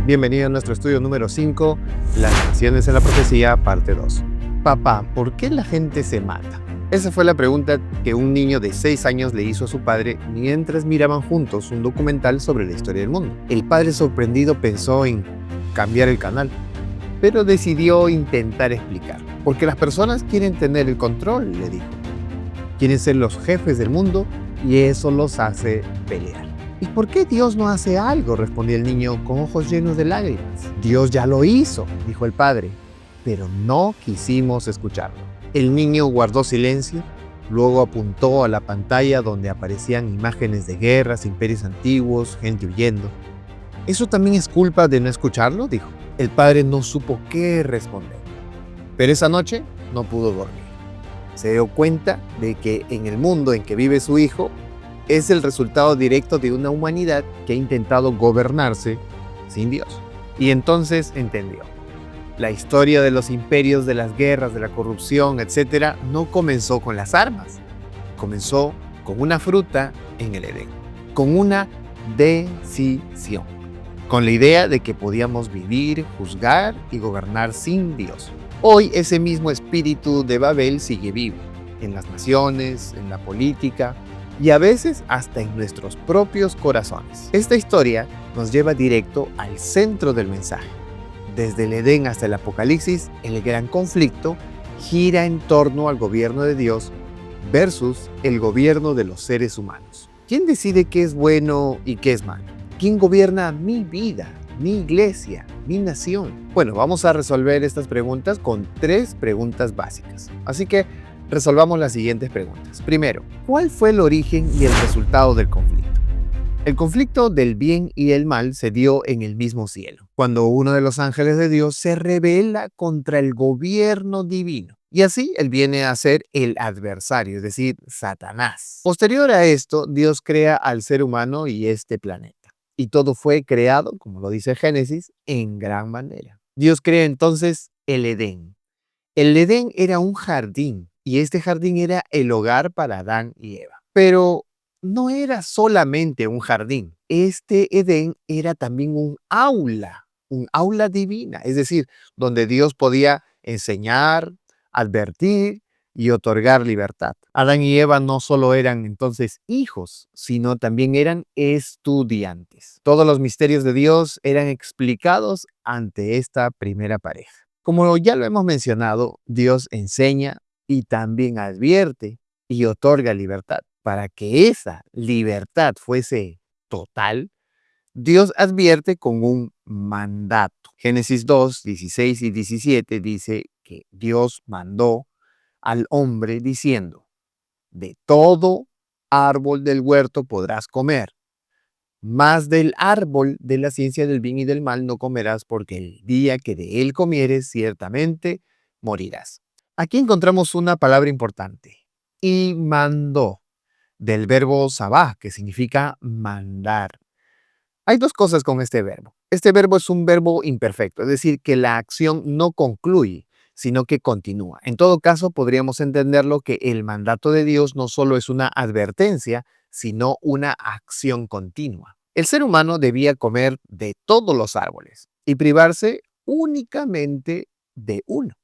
Bienvenido a nuestro estudio número 5, Las Naciones en la Profecía, parte 2. Papá, ¿por qué la gente se mata? Esa fue la pregunta que un niño de 6 años le hizo a su padre mientras miraban juntos un documental sobre la historia del mundo. El padre sorprendido pensó en cambiar el canal, pero decidió intentar explicar. Porque las personas quieren tener el control, le dijo. Quieren ser los jefes del mundo y eso los hace pelear. ¿Y por qué Dios no hace algo?, respondió el niño con ojos llenos de lágrimas. Dios ya lo hizo, dijo el padre, pero no quisimos escucharlo. El niño guardó silencio, luego apuntó a la pantalla donde aparecían imágenes de guerras, imperios antiguos, gente huyendo. ¿Eso también es culpa de no escucharlo?, dijo. El padre no supo qué responder, pero esa noche no pudo dormir. Se dio cuenta de que en el mundo en que vive su hijo es el resultado directo de una humanidad que ha intentado gobernarse sin Dios. Y entonces entendió. La historia de los imperios, de las guerras, de la corrupción, etc., no comenzó con las armas. Comenzó con una fruta en el Edén, con una decisión, con la idea de que podíamos vivir, juzgar y gobernar sin Dios. Hoy ese mismo espíritu de Babel sigue vivo, en las naciones, en la política y a veces hasta en nuestros propios corazones. Esta historia nos lleva directo al centro del mensaje. Desde el Edén hasta el Apocalipsis, el gran conflicto gira en torno al gobierno de Dios versus el gobierno de los seres humanos. ¿Quién decide qué es bueno y qué es malo? ¿Quién gobierna mi vida, mi iglesia, mi nación? Bueno, vamos a resolver estas preguntas con 3 preguntas básicas. Así que resolvamos las siguientes preguntas. Primero, ¿cuál fue el origen y el resultado del conflicto? El conflicto del bien y el mal se dio en el mismo cielo, cuando uno de los ángeles de Dios se rebela contra el gobierno divino. Y así él viene a ser el adversario, es decir, Satanás. Posterior a esto, Dios crea al ser humano y este planeta. Y todo fue creado, como lo dice Génesis, en gran manera. Dios crea entonces el Edén. El Edén era un jardín y este jardín era el hogar para Adán y Eva. Pero no era solamente un jardín. Este Edén era también un aula divina, es decir, donde Dios podía enseñar, advertir y otorgar libertad. Adán y Eva no solo eran entonces hijos, sino también eran estudiantes. Todos los misterios de Dios eran explicados ante esta primera pareja. Como ya lo hemos mencionado, Dios enseña y también advierte y otorga libertad. Para que esa libertad fuese total, Dios advierte con un mandato. Génesis 2, 16 y 17 dice que Dios mandó al hombre diciendo: de todo árbol del huerto podrás comer, mas del árbol de la ciencia del bien y del mal no comerás, porque el día que de él comieres, ciertamente morirás. Aquí encontramos una palabra importante: y mandó, del verbo sabá, que significa mandar. Hay 2 cosas con este verbo. Este verbo es un verbo imperfecto, es decir, que la acción no concluye, sino que continúa. En todo caso, podríamos entenderlo que el mandato de Dios no solo es una advertencia, sino una acción continua. El ser humano debía comer de todos los árboles y privarse únicamente de uno.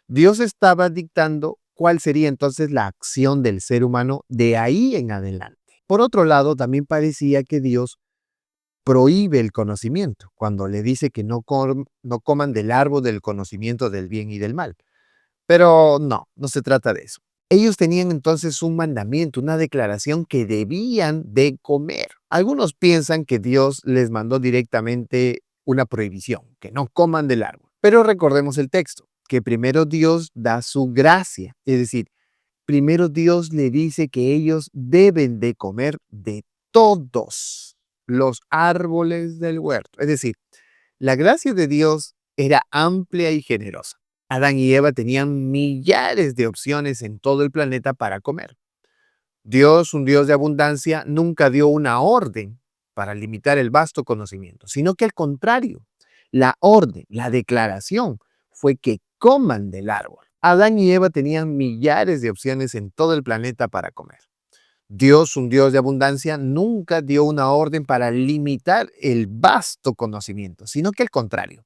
Dios estaba dictando cuál sería entonces la acción del ser humano de ahí en adelante. Por otro lado, también parecía que Dios prohíbe el conocimiento cuando le dice que no coman del árbol del conocimiento del bien y del mal. Pero no se trata de eso. Ellos tenían entonces un mandamiento, una declaración que debían de comer. Algunos piensan que Dios les mandó directamente una prohibición, que no coman del árbol. Pero recordemos el texto, que primero Dios da su gracia, es decir, primero Dios le dice que ellos deben de comer de todos los árboles del huerto. Es decir, la gracia de Dios era amplia y generosa. Adán y Eva tenían millares de opciones en todo el planeta para comer. Dios, un Dios de abundancia, nunca dio una orden para limitar el vasto conocimiento, sino que al contrario, la orden, la declaración fue que coman del árbol. Adán y Eva tenían millares de opciones en todo el planeta para comer. Dios, un Dios de abundancia, nunca dio una orden para limitar el vasto conocimiento, sino que al contrario,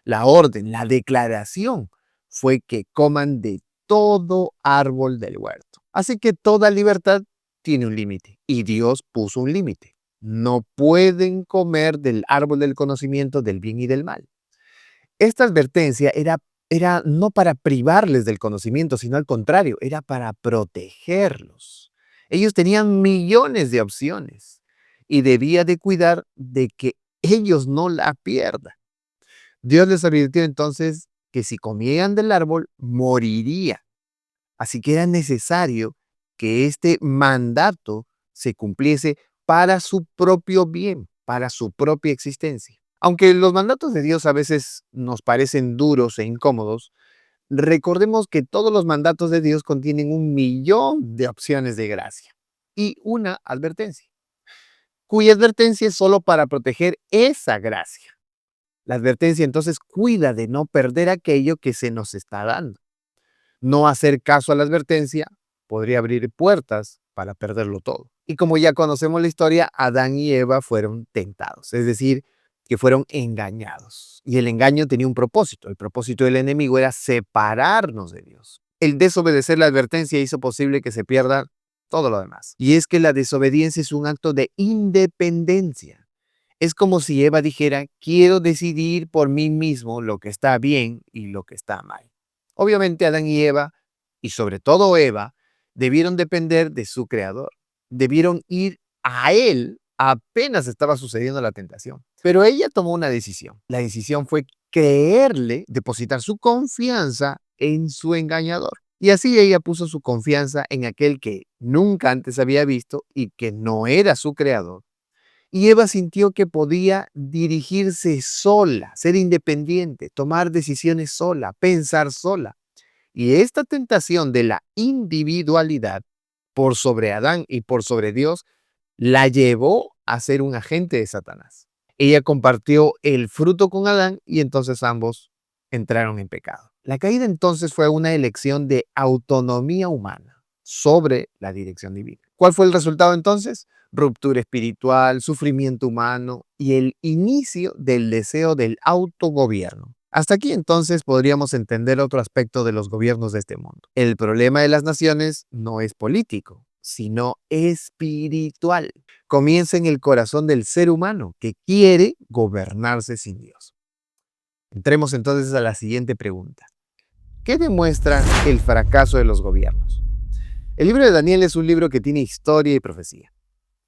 la orden, la declaración fue que coman de todo árbol del huerto. Así que toda libertad tiene un límite y Dios puso un límite. No pueden comer del árbol del conocimiento del bien y del mal. Esta advertencia era no para privarles del conocimiento, sino al contrario, era para protegerlos. Ellos tenían millones de opciones y debía de cuidar de que ellos no la pierdan. Dios les advirtió entonces que si comían del árbol, morirían. Así que era necesario que este mandato se cumpliese para su propio bien, para su propia existencia. Aunque los mandatos de Dios a veces nos parecen duros e incómodos, recordemos que todos los mandatos de Dios contienen un millón de opciones de gracia y una advertencia, cuya advertencia es solo para proteger esa gracia. La advertencia entonces cuida de no perder aquello que se nos está dando. No hacer caso a la advertencia podría abrir puertas para perderlo todo. Y como ya conocemos la historia, Adán y Eva fueron tentados, es decir, que fueron engañados. Y el engaño tenía un propósito. El propósito del enemigo era separarnos de Dios. El desobedecer la advertencia hizo posible que se pierda todo lo demás. Y es que la desobediencia es un acto de independencia. Es como si Eva dijera, quiero decidir por mí mismo lo que está bien y lo que está mal. Obviamente Adán y Eva, y sobre todo Eva, debieron depender de su creador. Debieron ir a él apenas estaba sucediendo la tentación. Pero ella tomó una decisión. La decisión fue creerle, depositar su confianza en su engañador. Y así ella puso su confianza en aquel que nunca antes había visto y que no era su creador. Y Eva sintió que podía dirigirse sola, ser independiente, tomar decisiones sola, pensar sola. Y esta tentación de la individualidad por sobre Adán y por sobre Dios la llevó a ser un agente de Satanás. Ella compartió el fruto con Adán y entonces ambos entraron en pecado. La caída entonces fue una elección de autonomía humana sobre la dirección divina. ¿Cuál fue el resultado entonces? Ruptura espiritual, sufrimiento humano y el inicio del deseo del autogobierno. Hasta aquí entonces podríamos entender otro aspecto de los gobiernos de este mundo. El problema de las naciones no es político, sino espiritual. Comienza en el corazón del ser humano que quiere gobernarse sin Dios. Entremos entonces a la siguiente pregunta. ¿Qué demuestra el fracaso de los gobiernos? El libro de Daniel es un libro que tiene historia y profecía.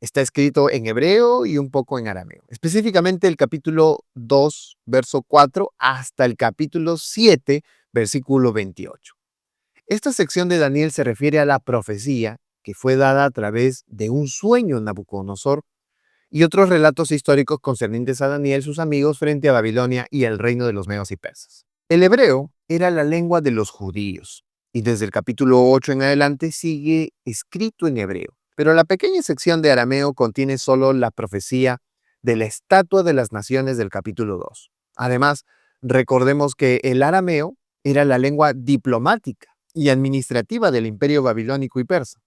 Está escrito en hebreo y un poco en arameo. Específicamente el capítulo 2, verso 4, hasta el capítulo 7, versículo 28. Esta sección de Daniel se refiere a la profecía que fue dada a través de un sueño en Nabucodonosor y otros relatos históricos concernientes a Daniel, sus amigos frente a Babilonia y el reino de los medos y persas. El hebreo era la lengua de los judíos y desde el capítulo 8 en adelante sigue escrito en hebreo. Pero la pequeña sección de arameo contiene solo la profecía de la estatua de las naciones del capítulo 2. Además, recordemos que el arameo era la lengua diplomática y administrativa del imperio babilónico y persa.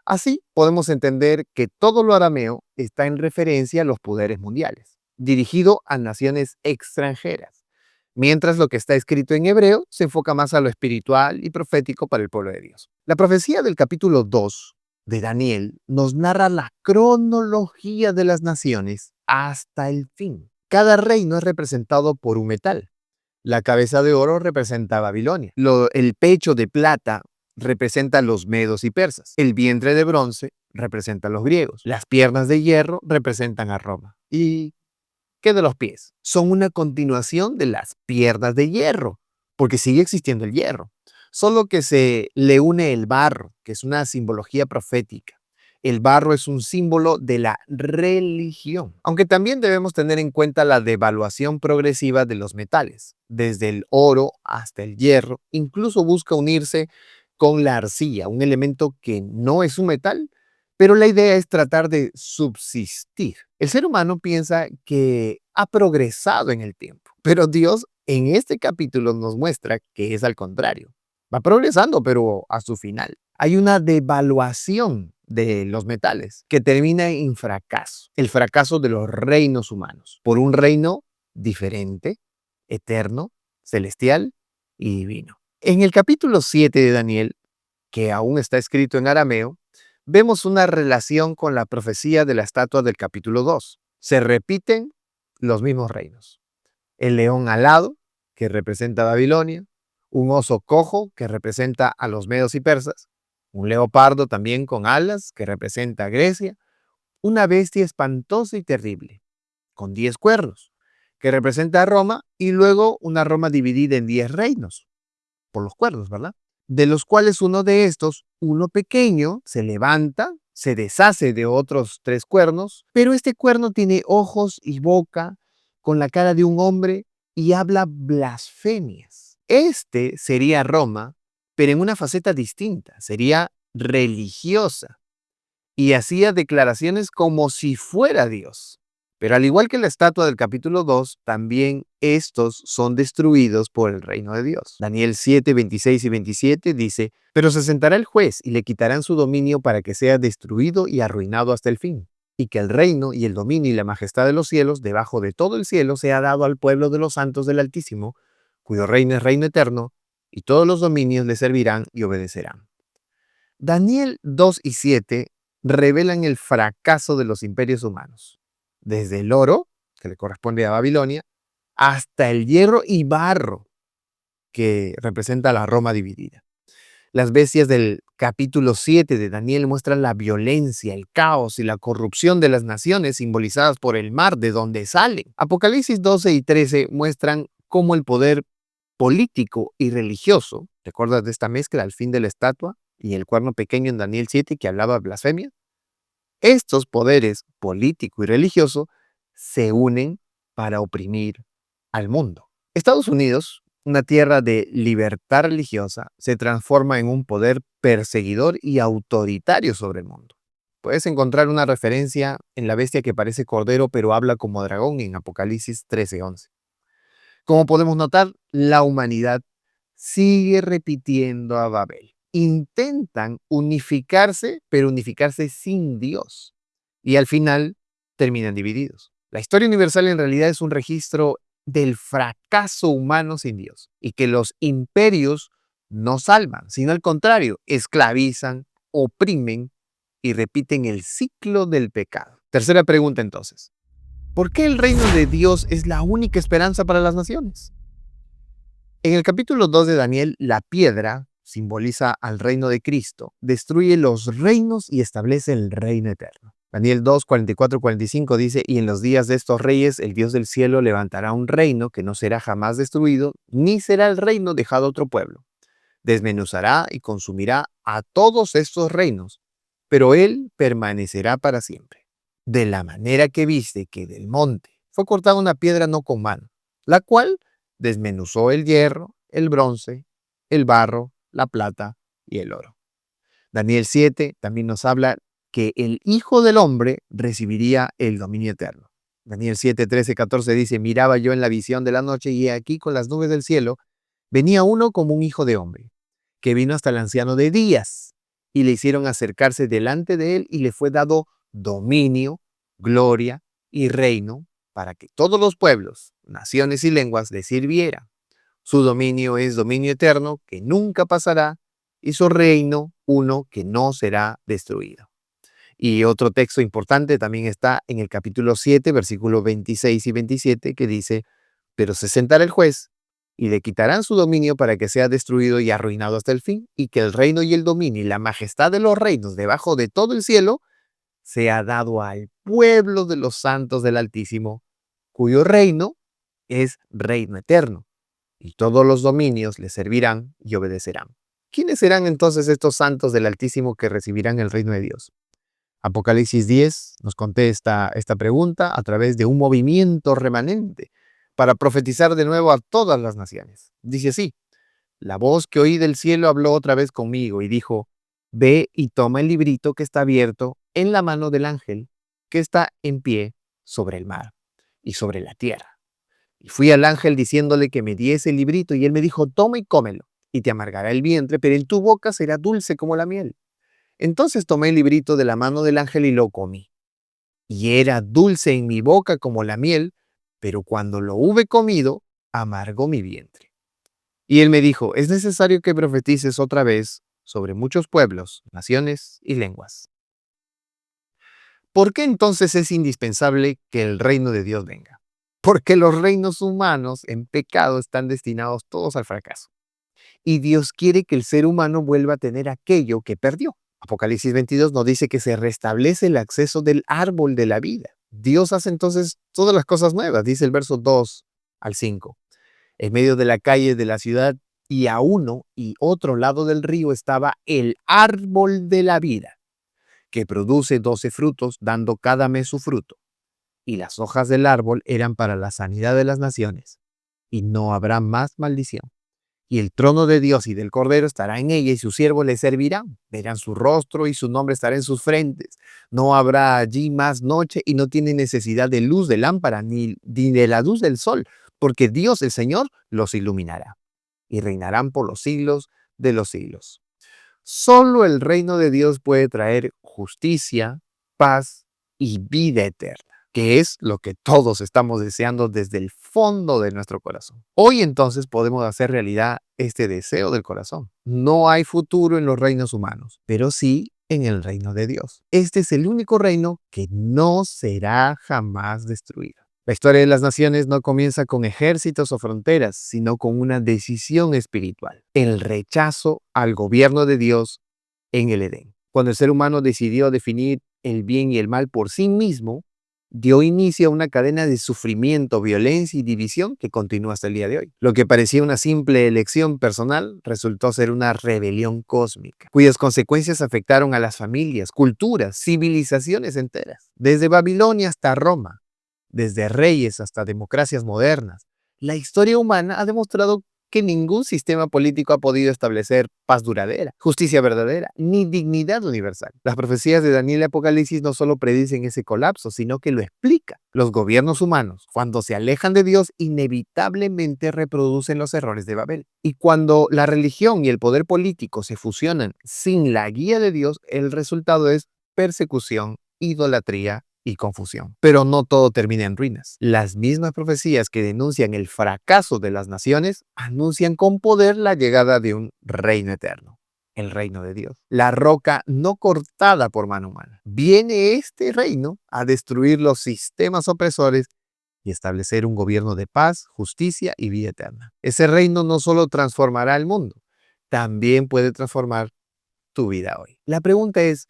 Así podemos entender que todo lo arameo está en referencia a los poderes mundiales, dirigido a naciones extranjeras, mientras lo que está escrito en hebreo se enfoca más a lo espiritual y profético para el pueblo de Dios. La profecía del capítulo 2 de Daniel nos narra la cronología de las naciones hasta el fin. Cada reino es representado por un metal. La cabeza de oro representa a Babilonia. El pecho de plata representa a los medos y persas. El vientre de bronce representa a los griegos. Las piernas de hierro representan a Roma. ¿Y qué de los pies? Son una continuación de las piernas de hierro, porque sigue existiendo el hierro. Solo que se le une el barro, que es una simbología profética. El barro es un símbolo de la religión, aunque también debemos tener en cuenta la devaluación progresiva de los metales, desde el oro hasta el hierro, incluso busca unirse con la arcilla, un elemento que no es un metal, pero la idea es tratar de subsistir. El ser humano piensa que ha progresado en el tiempo, pero Dios en este capítulo nos muestra que es al contrario. Va progresando, pero a su final. Hay una devaluación de los metales, que termina en fracaso, el fracaso de los reinos humanos, por un reino diferente, eterno, celestial y divino. En el capítulo 7 de Daniel, que aún está escrito en arameo, vemos una relación con la profecía de la estatua del capítulo 2. Se repiten los mismos reinos. El león alado, que representa a Babilonia, un oso cojo, que representa a los medos y persas, un leopardo también con alas, que representa a Grecia, una bestia espantosa y terrible, con 10 cuernos, que representa a Roma, y luego una Roma dividida en 10 reinos, por los cuernos, ¿verdad? De los cuales uno de estos, uno pequeño, se levanta, se deshace de otros 3 cuernos, pero este cuerno tiene ojos y boca, con la cara de un hombre, y habla blasfemias. Este sería Roma, pero en una faceta distinta, sería religiosa, y hacía declaraciones como si fuera Dios. Pero al igual que la estatua del capítulo 2, también estos son destruidos por el reino de Dios. Daniel 7, 26 y 27 dice, pero se sentará el juez y le quitarán su dominio para que sea destruido y arruinado hasta el fin, y que el reino y el dominio y la majestad de los cielos, debajo de todo el cielo, sea dado al pueblo de los santos del Altísimo, cuyo reino es reino eterno, y todos los dominios le servirán y obedecerán. Daniel 2 y 7 revelan el fracaso de los imperios humanos, desde el oro, que le corresponde a Babilonia, hasta el hierro y barro, que representa a la Roma dividida. Las bestias del capítulo 7 de Daniel muestran la violencia, el caos y la corrupción de las naciones simbolizadas por el mar de donde salen. Apocalipsis 12 y 13 muestran cómo el poder político y religioso, ¿recuerdas de esta mezcla al fin de la estatua y el cuerno pequeño en Daniel 7 que hablaba blasfemia? Estos poderes político y religioso se unen para oprimir al mundo. Estados Unidos, una tierra de libertad religiosa, se transforma en un poder perseguidor y autoritario sobre el mundo. Puedes encontrar una referencia en la bestia que parece cordero pero habla como dragón en Apocalipsis 13:11. Como podemos notar, la humanidad sigue repitiendo a Babel. Intentan unificarse, pero unificarse sin Dios. Y al final terminan divididos. La historia universal en realidad es un registro del fracaso humano sin Dios. Y que los imperios no salvan, sino al contrario, esclavizan, oprimen y repiten el ciclo del pecado. Tercera pregunta entonces. ¿Por qué el reino de Dios es la única esperanza para las naciones? En el capítulo 2 de Daniel, la piedra simboliza al reino de Cristo, destruye los reinos y establece el reino eterno. Daniel 2, 44, 45 dice, y en los días de estos reyes el Dios del cielo levantará un reino que no será jamás destruido, ni será el reino dejado a otro pueblo. Desmenuzará y consumirá a todos estos reinos, pero él permanecerá para siempre. De la manera que viste que del monte fue cortada una piedra no con mano, la cual desmenuzó el hierro, el bronce, el barro, la plata y el oro. Daniel 7 también nos habla que el Hijo del Hombre recibiría el dominio eterno. Daniel 7, 13, 14 dice, miraba yo en la visión de la noche y he aquí con las nubes del cielo venía uno como un hijo de hombre, que vino hasta el anciano de días y le hicieron acercarse delante de él y le fue dado dominio, gloria y reino para que todos los pueblos, naciones y lenguas le sirvieran. Su dominio es dominio eterno que nunca pasará y su reino uno que no será destruido. Y otro texto importante también está en el capítulo 7, versículos 26 y 27, que dice, pero se sentará el juez y le quitarán su dominio para que sea destruido y arruinado hasta el fin, y que el reino y el dominio y la majestad de los reinos debajo de todo el cielo sea dado al pueblo de los santos del Altísimo, cuyo reino es reino eterno, y todos los dominios le servirán y obedecerán. ¿Quiénes serán entonces estos santos del Altísimo que recibirán el reino de Dios? Apocalipsis 10 nos contesta esta pregunta a través de un movimiento remanente para profetizar de nuevo a todas las naciones. Dice así, la voz que oí del cielo habló otra vez conmigo y dijo, ve y toma el librito que está abierto en la mano del ángel que está en pie sobre el mar y sobre la tierra. Y fui al ángel diciéndole que me diese el librito y él me dijo, toma y cómelo y te amargará el vientre, pero en tu boca será dulce como la miel. Entonces tomé el librito de la mano del ángel y lo comí. Y era dulce en mi boca como la miel, pero cuando lo hube comido, amargó mi vientre. Y él me dijo, es necesario que profetices otra vez sobre muchos pueblos, naciones y lenguas. ¿Por qué entonces es indispensable que el reino de Dios venga? Porque los reinos humanos en pecado están destinados todos al fracaso. Y Dios quiere que el ser humano vuelva a tener aquello que perdió. Apocalipsis 22 nos dice que se restablece el acceso del árbol de la vida. Dios hace entonces todas las cosas nuevas, dice el verso 2 al 5. En medio de la calle de la ciudad y a uno y otro lado del río estaba el árbol de la vida, que produce 12 frutos, dando cada mes su fruto. Y las hojas del árbol eran para la sanidad de las naciones, y no habrá más maldición. Y el trono de Dios y del Cordero estará en ella, y sus siervos le servirán. Verán su rostro y su nombre estará en sus frentes. No habrá allí más noche, y no tienen necesidad de luz de lámpara, ni de la luz del sol, porque Dios el Señor los iluminará. Y reinarán por los siglos de los siglos. Solo el reino de Dios puede traer justicia, paz y vida eterna, que es lo que todos estamos deseando desde el fondo de nuestro corazón. Hoy entonces podemos hacer realidad este deseo del corazón. No hay futuro en los reinos humanos, pero sí en el reino de Dios. Este es el único reino que no será jamás destruido. La historia de las naciones no comienza con ejércitos o fronteras, sino con una decisión espiritual: el rechazo al gobierno de Dios en el Edén. Cuando el ser humano decidió definir el bien y el mal por sí mismo, dio inicio a una cadena de sufrimiento, violencia y división que continúa hasta el día de hoy. Lo que parecía una simple elección personal resultó ser una rebelión cósmica, cuyas consecuencias afectaron a las familias, culturas, civilizaciones enteras, desde Babilonia hasta Roma. Desde reyes hasta democracias modernas, la historia humana ha demostrado que ningún sistema político ha podido establecer paz duradera, justicia verdadera, ni dignidad universal. Las profecías de Daniel y Apocalipsis no solo predicen ese colapso, sino que lo explican. Los gobiernos humanos, cuando se alejan de Dios, inevitablemente reproducen los errores de Babel. Y cuando la religión y el poder político se fusionan sin la guía de Dios, el resultado es persecución, idolatría y confusión. Pero no todo termina en ruinas. Las mismas profecías que denuncian el fracaso de las naciones anuncian con poder la llegada de un reino eterno, el reino de Dios, la roca no cortada por mano humana. Viene este reino a destruir los sistemas opresores y establecer un gobierno de paz, justicia y vida eterna. Ese reino no solo transformará el mundo, también puede transformar tu vida hoy. La pregunta es,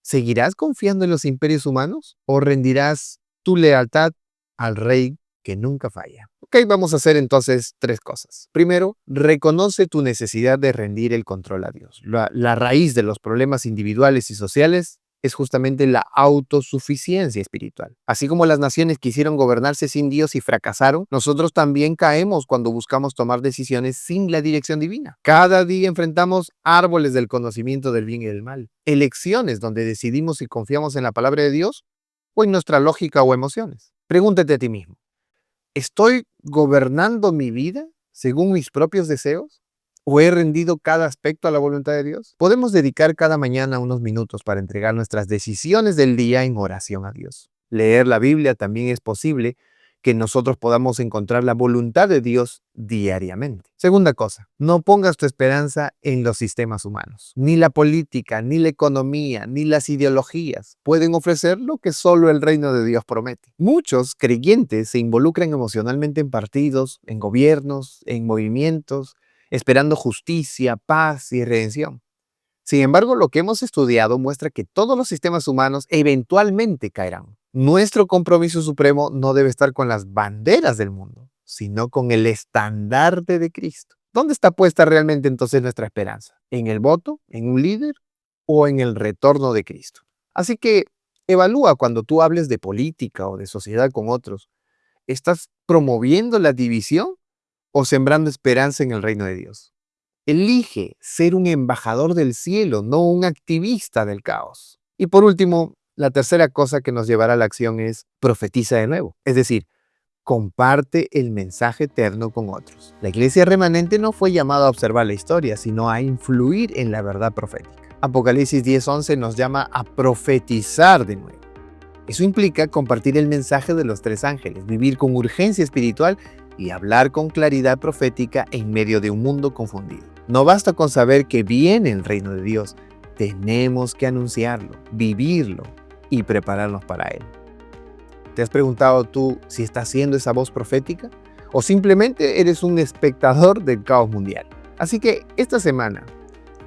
¿seguirás confiando en los imperios humanos o rendirás tu lealtad al rey que nunca falla? Ok, vamos a hacer entonces 3 cosas. Primero, reconoce tu necesidad de rendir el control a Dios. La raíz de los problemas individuales y sociales es justamente la autosuficiencia espiritual. Así como las naciones quisieron gobernarse sin Dios y fracasaron, nosotros también caemos cuando buscamos tomar decisiones sin la dirección divina. Cada día enfrentamos árboles del conocimiento del bien y del mal, elecciones donde decidimos si confiamos en la palabra de Dios o en nuestra lógica o emociones. Pregúntate a ti mismo, ¿estoy gobernando mi vida según mis propios deseos? ¿O he rendido cada aspecto a la voluntad de Dios? Podemos dedicar cada mañana unos minutos para entregar nuestras decisiones del día en oración a Dios. Leer la Biblia también es posible que nosotros podamos encontrar la voluntad de Dios diariamente. Segunda cosa, no pongas tu esperanza en los sistemas humanos. Ni la política, ni la economía, ni las ideologías pueden ofrecer lo que solo el reino de Dios promete. Muchos creyentes se involucran emocionalmente en partidos, en gobiernos, en movimientos, esperando justicia, paz y redención. Sin embargo, lo que hemos estudiado muestra que todos los sistemas humanos eventualmente caerán. Nuestro compromiso supremo no debe estar con las banderas del mundo, sino con el estandarte de Cristo. ¿Dónde está puesta realmente entonces nuestra esperanza? ¿En el voto? ¿En un líder? ¿O en el retorno de Cristo? Así que evalúa cuando tú hables de política o de sociedad con otros. ¿Estás promoviendo la división o sembrando esperanza en el reino de Dios? Elige ser un embajador del cielo, no un activista del caos. Y por último, la tercera cosa que nos llevará a la acción es profetiza de nuevo. Es decir, comparte el mensaje eterno con otros. La iglesia remanente no fue llamada a observar la historia, sino a influir en la verdad profética. Apocalipsis 10:11 nos llama a profetizar de nuevo. Eso implica compartir el mensaje de los 3 ángeles, vivir con urgencia espiritual y hablar con claridad profética en medio de un mundo confundido. No basta con saber que viene el reino de Dios, tenemos que anunciarlo, vivirlo y prepararnos para él. ¿Te has preguntado tú si estás siendo esa voz profética? ¿O simplemente eres un espectador del caos mundial? Así que esta semana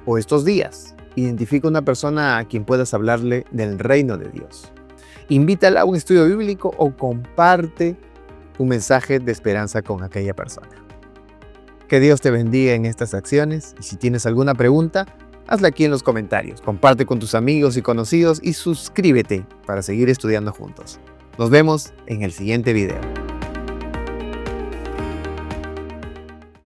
o estos días, identifica una persona a quien puedas hablarle del reino de Dios. Invítala a un estudio bíblico o comparte un mensaje de esperanza con aquella persona. Que Dios te bendiga en estas acciones y si tienes alguna pregunta, hazla aquí en los comentarios. Comparte con tus amigos y conocidos y suscríbete para seguir estudiando juntos. Nos vemos en el siguiente video.